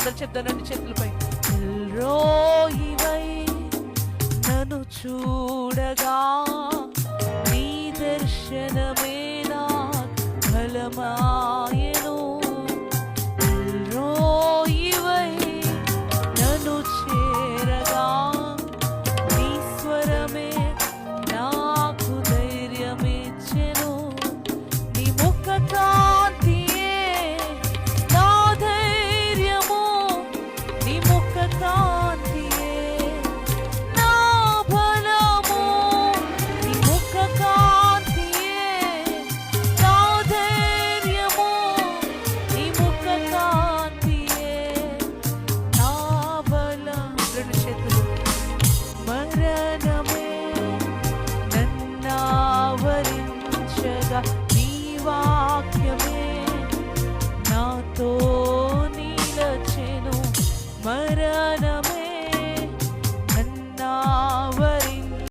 అందరు చెప్తానండి చేతులపై. ఎల్రోయివై నన్ను చూడగా నీ దర్శనమే నా బలమాయెను. ఎల్రోయివై నన్ను చేరగా నీ స్వరమే నాకు ధైర్యమిచ్చెను. నీ ముఖ కాంతియే నా ధైర్యము, నీ ముఖ కాంతియే నా బలము, నీ ముఖ కాంతియే నా ధైర్యము, నీ ముఖ కాంతియే నా బలం. రెండు చేతులు. మరణమే నన్నావరించగా నీ వాక్యమే నాతో నిలచెను. మరణమే